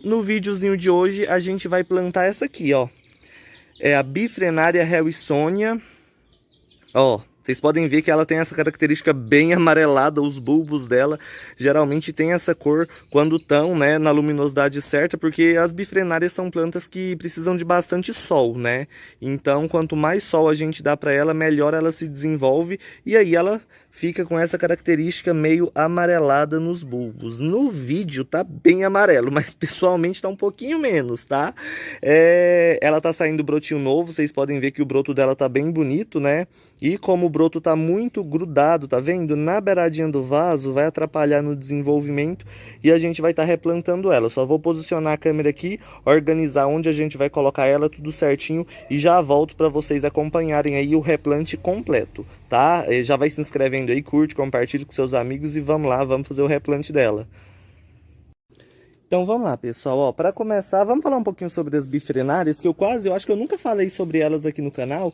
No videozinho de hoje a gente vai plantar essa aqui, ó. É a Bifrenaria Harrissonia. Ó, vocês podem ver que ela tem essa característica bem amarelada, os bulbos dela geralmente tem essa cor quando estão, né, na luminosidade certa, porque as bifrenárias são plantas que precisam de bastante sol, né? Então, quanto mais sol a gente dá para ela, melhor ela se desenvolve e aí ela fica com essa característica meio amarelada nos bulbos. No vídeo tá bem amarelo, mas pessoalmente tá um pouquinho menos, tá? Ela tá saindo brotinho novo, vocês podem ver que o broto dela tá bem bonito, né? E como o broto tá muito grudado, tá vendo? Na beiradinha do vaso vai atrapalhar no desenvolvimento e a gente vai estar replantando ela. Só vou posicionar a câmera aqui, organizar onde a gente vai colocar ela, tudo certinho e já volto para vocês acompanharem aí o replante completo, tá? Já vai se inscrevendo aí, curte, compartilha com seus amigos e vamos lá, vamos fazer o replante dela. Então vamos lá, pessoal, ó, para começar, vamos falar um pouquinho sobre as bifrenárias, que eu acho que eu nunca falei sobre elas aqui no canal.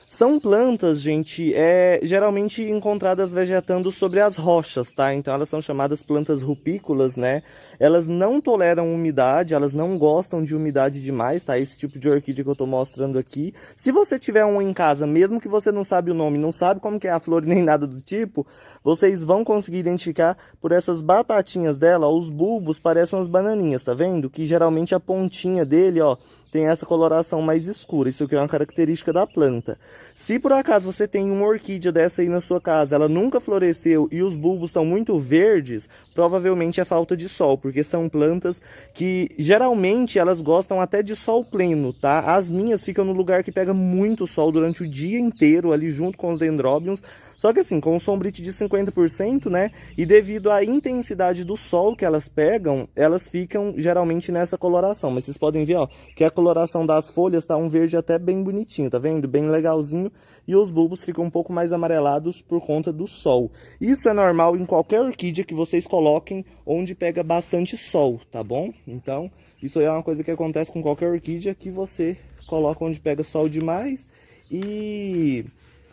São plantas, gente, geralmente encontradas vegetando sobre as rochas, tá? Então elas são chamadas plantas rupícolas, né? Elas não toleram umidade, elas não gostam de umidade demais, tá? Esse tipo de orquídea que eu tô mostrando aqui. Se você tiver um em casa, mesmo que você não sabe o nome, não sabe como que é a flor nem nada do tipo, vocês vão conseguir identificar por essas batatinhas dela, ó, os bulbos parecem umas bananinhas, tá vendo? Que geralmente a pontinha dele, ó, tem essa coloração mais escura. Isso aqui é uma característica da planta. Se por acaso você tem uma orquídea dessa aí na sua casa, ela nunca floresceu e os bulbos estão muito verdes, provavelmente é falta de sol, porque são plantas que geralmente elas gostam até de sol pleno, tá? As minhas ficam no lugar que pega muito sol durante o dia inteiro, ali junto com os dendróbions. Só que assim, com um sombrite de 50%, né? E devido à intensidade do sol que elas pegam, elas ficam geralmente nessa coloração. Mas vocês podem ver, ó, que a coloração das folhas tá um verde até bem bonitinho, tá vendo? Bem legalzinho. E os bulbos ficam um pouco mais amarelados por conta do sol. Isso é normal em qualquer orquídea que vocês coloquem onde pega bastante sol, tá bom? Então, isso aí é uma coisa que acontece com qualquer orquídea que você coloca onde pega sol demais. E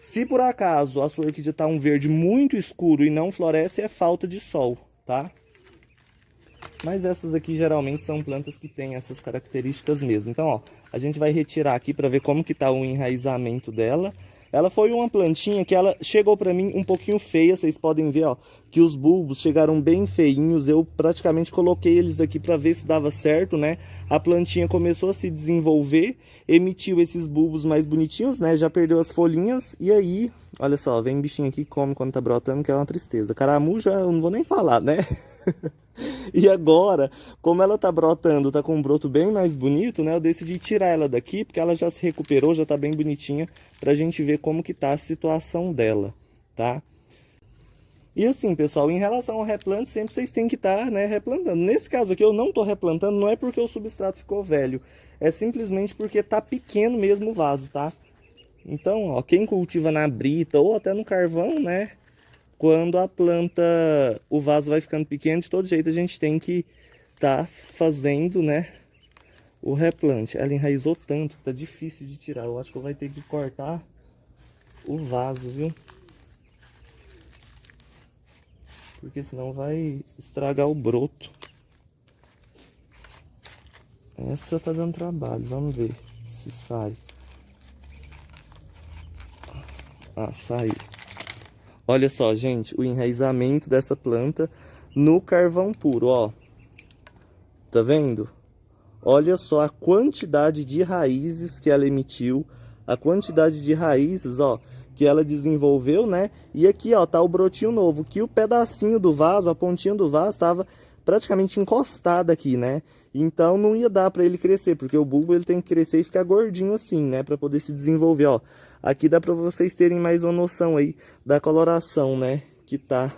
se por acaso a sua orquídea tá um verde muito escuro e não floresce, é falta de sol, tá? Mas essas aqui geralmente são plantas que têm essas características mesmo. Então, ó, a gente vai retirar aqui para ver como que tá o enraizamento dela. Ela foi uma plantinha que ela chegou para mim um pouquinho feia, vocês podem ver, ó, que os bulbos chegaram bem feinhos. Eu praticamente coloquei eles aqui para ver se dava certo, né? A plantinha começou a se desenvolver, emitiu esses bulbos mais bonitinhos, né? Já perdeu as folhinhas e aí, olha só, vem bichinho aqui que come quando tá brotando, que é uma tristeza. Caramuja, eu não vou nem falar, né? E agora, como ela tá brotando, tá com um broto bem mais bonito, né? Eu decidi tirar ela daqui, porque ela já se recuperou, já tá bem bonitinha, pra gente ver como que tá a situação dela, tá? E assim, pessoal, em relação ao replante, sempre vocês têm que estar, né, replantando. Nesse caso aqui, eu não tô replantando, não é porque o substrato ficou velho, é simplesmente porque tá pequeno mesmo o vaso, tá? Então, ó, quem cultiva na brita ou até no carvão, né? Quando a planta, o vaso vai ficando pequeno, de todo jeito a gente tem que tá fazendo, né, o replante. Ela enraizou tanto que tá difícil de tirar. Eu acho que eu vou ter que cortar o vaso, viu? Porque senão vai estragar o broto. Essa tá dando trabalho, vamos ver se sai. Ah, saiu. Olha só, gente, o enraizamento dessa planta no carvão puro, ó. Tá vendo? Olha só a quantidade de raízes que ela emitiu, a quantidade de raízes, ó, que ela desenvolveu, né? E aqui, ó, tá o brotinho novo, que o pedacinho do vaso, a pontinha do vaso, estava praticamente encostada aqui, né? Então não ia dar para ele crescer, porque o bulbo ele tem que crescer e ficar gordinho assim, né? Para poder se desenvolver, ó. Aqui dá para vocês terem mais uma noção aí da coloração, né? Que tá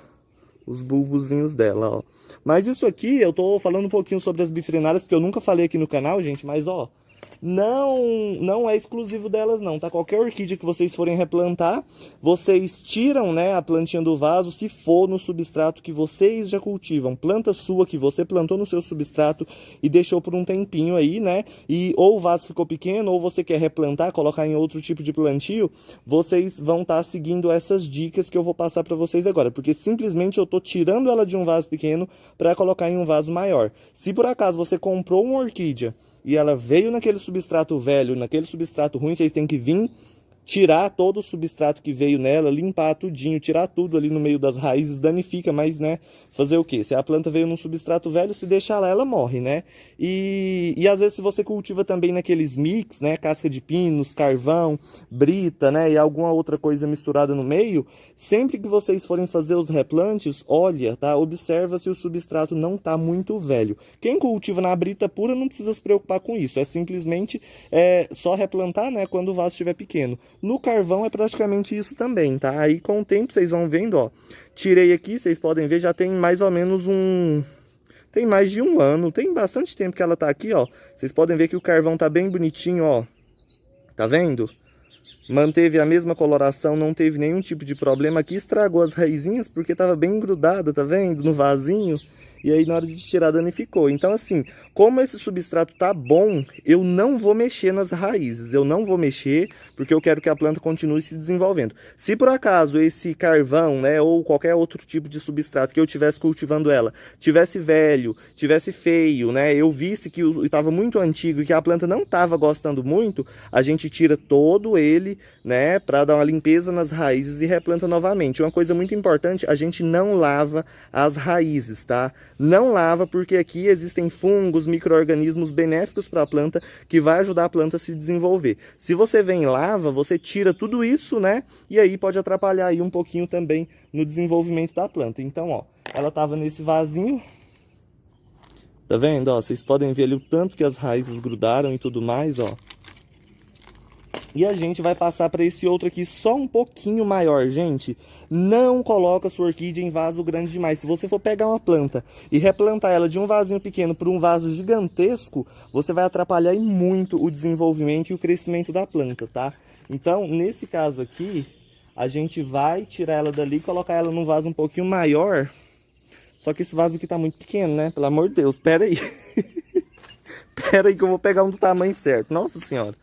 os bulbozinhos dela, ó. Mas isso aqui, eu tô falando um pouquinho sobre as bifrenárias, porque eu nunca falei aqui no canal, gente, mas ó, não é exclusivo delas não, tá? Qualquer orquídea que vocês forem replantar, vocês tiram, né, a plantinha do vaso se for no substrato que vocês já cultivam. Planta sua que você plantou no seu substrato e deixou por um tempinho aí, né? E ou o vaso ficou pequeno ou você quer replantar, colocar em outro tipo de plantio, vocês vão estar seguindo essas dicas que eu vou passar para vocês agora, porque simplesmente eu tô tirando ela de um vaso pequeno para colocar em um vaso maior. Se por acaso você comprou uma orquídea e ela veio naquele substrato velho, naquele substrato ruim, vocês têm que vir tirar todo o substrato que veio nela, limpar tudinho, tirar tudo ali no meio das raízes, danifica, mas, né, fazer o quê? Se a planta veio num substrato velho, se deixar lá, ela morre, né? E às vezes se você cultiva também naqueles mix, né, casca de pinos, carvão, brita, né, e alguma outra coisa misturada no meio, sempre que vocês forem fazer os replantes, olha, tá? Observa se o substrato não tá muito velho. Quem cultiva na brita pura não precisa se preocupar com isso, é simplesmente só replantar, né, quando o vaso estiver pequeno. No carvão é praticamente isso também, tá? Aí com o tempo vocês vão vendo, ó. Tirei aqui, vocês podem ver, já tem mais ou menos tem mais de um ano, tem bastante tempo que ela tá aqui, ó. Vocês podem ver que o carvão tá bem bonitinho, ó. Tá vendo? Manteve a mesma coloração, não teve nenhum tipo de problema. Aqui estragou as raizinhas porque tava bem grudada, tá vendo? No vasinho. E aí na hora de tirar danificou. Então assim, como esse substrato tá bom, eu não vou mexer nas raízes. Eu não vou mexer porque eu quero que a planta continue se desenvolvendo. Se por acaso esse carvão, né, ou qualquer outro tipo de substrato que eu tivesse cultivando ela, tivesse velho, tivesse feio, né, eu visse que estava muito antigo e que a planta não estava gostando muito, a gente tira todo ele, né, para dar uma limpeza nas raízes e replanta novamente. Uma coisa muito importante, a gente não lava as raízes, tá? Não lava porque aqui existem fungos, micro-organismos benéficos para a planta que vai ajudar a planta a se desenvolver. Se você vem e lava, você tira tudo isso, né? E aí pode atrapalhar aí um pouquinho também no desenvolvimento da planta. Então, ó, ela tava nesse vasinho. Tá vendo? Ó, vocês podem ver ali o tanto que as raízes grudaram e tudo mais, ó. E a gente vai passar para esse outro aqui só um pouquinho maior, gente. Não coloca sua orquídea em vaso grande demais. Se você for pegar uma planta e replantar ela de um vasinho pequeno para um vaso gigantesco, você vai atrapalhar muito o desenvolvimento e o crescimento da planta, tá? Então, nesse caso aqui, a gente vai tirar ela dali e colocar ela num vaso um pouquinho maior. Só que esse vaso aqui tá muito pequeno, né? Pelo amor de Deus, pera aí. Pera aí que eu vou pegar um do tamanho certo. Nossa Senhora.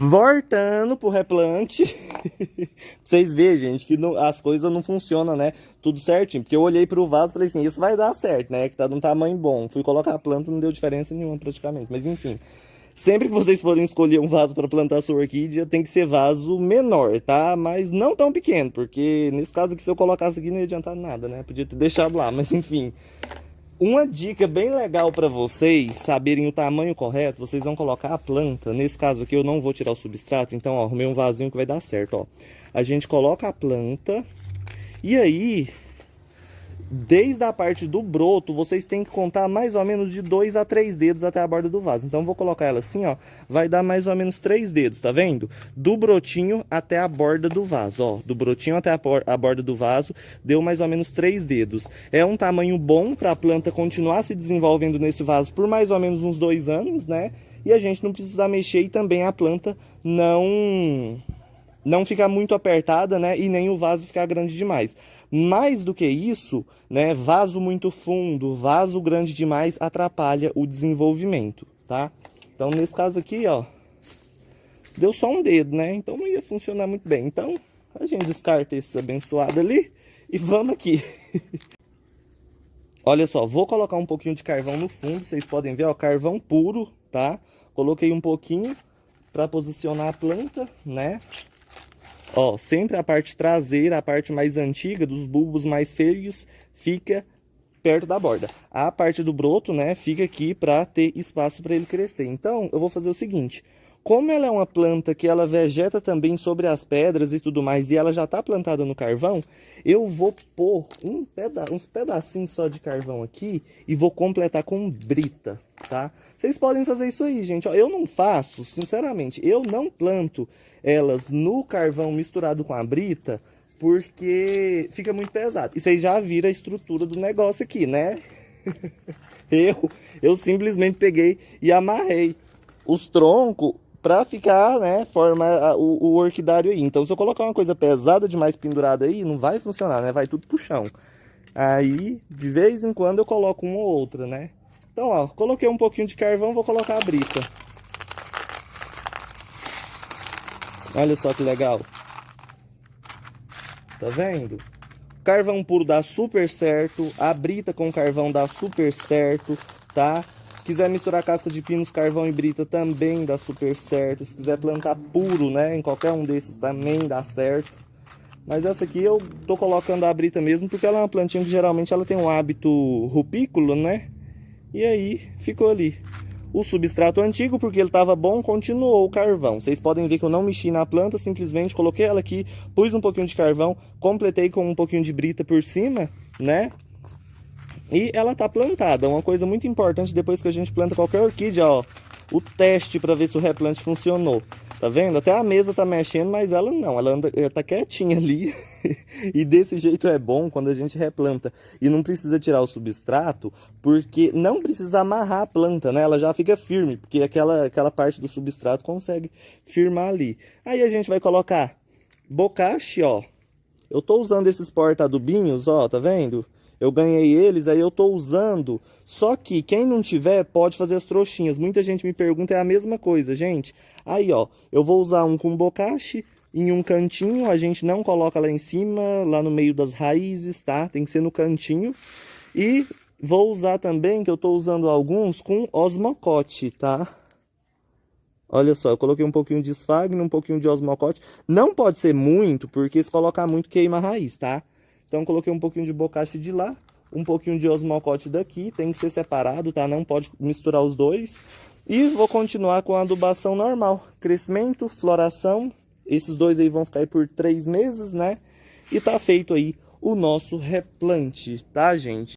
Voltando pro replante, pra vocês verem, gente, que as coisas não funcionam, né, tudo certinho, porque eu olhei pro vaso e falei assim, isso vai dar certo, né, que tá de um tamanho bom, fui colocar a planta, não deu diferença nenhuma praticamente, mas enfim, sempre que vocês forem escolher um vaso para plantar sua orquídea, tem que ser vaso menor, tá, mas não tão pequeno, porque nesse caso aqui, se eu colocasse aqui não ia adiantar nada, né, podia ter deixado lá, mas enfim... Uma dica bem legal para vocês saberem o tamanho correto, vocês vão colocar a planta, nesse caso aqui eu não vou tirar o substrato, então ó, arrumei um vasinho que vai dar certo, ó. A gente coloca a planta e aí, desde a parte do broto, vocês têm que contar mais ou menos de 2 a 3 dedos até a borda do vaso. Então vou colocar ela assim, ó, vai dar mais ou menos 3 dedos, tá vendo? Do brotinho até a borda do vaso, ó, do brotinho até a borda do vaso, deu mais ou menos 3 dedos. É um tamanho bom para a planta continuar se desenvolvendo nesse vaso por mais ou menos uns 2 anos, né? E a gente não precisa mexer e também a planta não ficar muito apertada, né, e nem o vaso ficar grande demais. Mais do que isso, né, vaso muito fundo, vaso grande demais atrapalha o desenvolvimento, tá? Então, nesse caso aqui, ó, deu só um dedo, né? Então não ia funcionar muito bem. Então, a gente descarta esse abençoado ali e vamos aqui. Olha só, vou colocar um pouquinho de carvão no fundo, vocês podem ver, ó, carvão puro, tá? Coloquei um pouquinho para posicionar a planta, né? Ó, sempre a parte traseira, a parte mais antiga, dos bulbos mais feios, fica perto da borda. A parte do broto, né, fica aqui para ter espaço para ele crescer. Então, eu vou fazer o seguinte. Como ela é uma planta que ela vegeta também sobre as pedras e tudo mais, e ela já está plantada no carvão, eu vou pôr uns pedacinhos só de carvão aqui e vou completar com brita, tá? Vocês podem fazer isso aí, gente. Ó, eu não faço, sinceramente, eu não planto elas no carvão misturado com a brita, porque fica muito pesado. E vocês já viram a estrutura do negócio aqui, né? Eu simplesmente peguei e amarrei os troncos pra ficar, né, formar o orquidário aí. Então se eu colocar uma coisa pesada demais pendurada aí, não vai funcionar, né? Vai tudo pro chão. Aí, de vez em quando eu coloco uma ou outra, né? Então, ó, coloquei um pouquinho de carvão, vou colocar a brita. Olha só que legal. Tá vendo? Carvão puro dá super certo, a brita com carvão dá super certo, tá? Quiser misturar casca de pinos, carvão e brita também dá super certo. Se quiser plantar puro, né, em qualquer um desses também dá certo. Mas essa aqui eu tô colocando a brita mesmo, porque ela é uma plantinha que geralmente ela tem um hábito rupícola, né? E aí ficou ali. O substrato antigo, porque ele estava bom, continuou o carvão. Vocês podem ver que eu não mexi na planta, simplesmente coloquei ela aqui, pus um pouquinho de carvão, completei com um pouquinho de brita por cima, né? E ela tá plantada. Uma coisa muito importante depois que a gente planta qualquer orquídea, ó, o teste para ver se o replante funcionou. Tá vendo? Até a mesa tá mexendo, mas ela não, ela tá quietinha ali. E desse jeito é bom quando a gente replanta. E não precisa tirar o substrato, porque não precisa amarrar a planta, né? Ela já fica firme, porque aquela parte do substrato consegue firmar ali. Aí a gente vai colocar bocache, ó. Eu tô usando esses porta-adubinhos, ó, tá vendo? Eu ganhei eles, aí eu tô usando. Só que quem não tiver pode fazer as trouxinhas. Muita gente me pergunta, é a mesma coisa, gente. Aí, ó, eu vou usar um com bocache em um cantinho. A gente não coloca lá em cima, lá no meio das raízes, tá? Tem que ser no cantinho. E vou usar também, que eu tô usando alguns com osmocote, tá? Olha só, eu coloquei um pouquinho de esfagno, um pouquinho de osmocote. Não pode ser muito, porque se colocar muito queima a raiz, tá? Então coloquei um pouquinho de bocache de lá, um pouquinho de osmocote daqui, tem que ser separado, tá? Não pode misturar os dois. E vou continuar com a adubação normal. Crescimento, floração, esses dois aí vão ficar aí por 3 meses, né? E tá feito aí o nosso replante, tá, gente?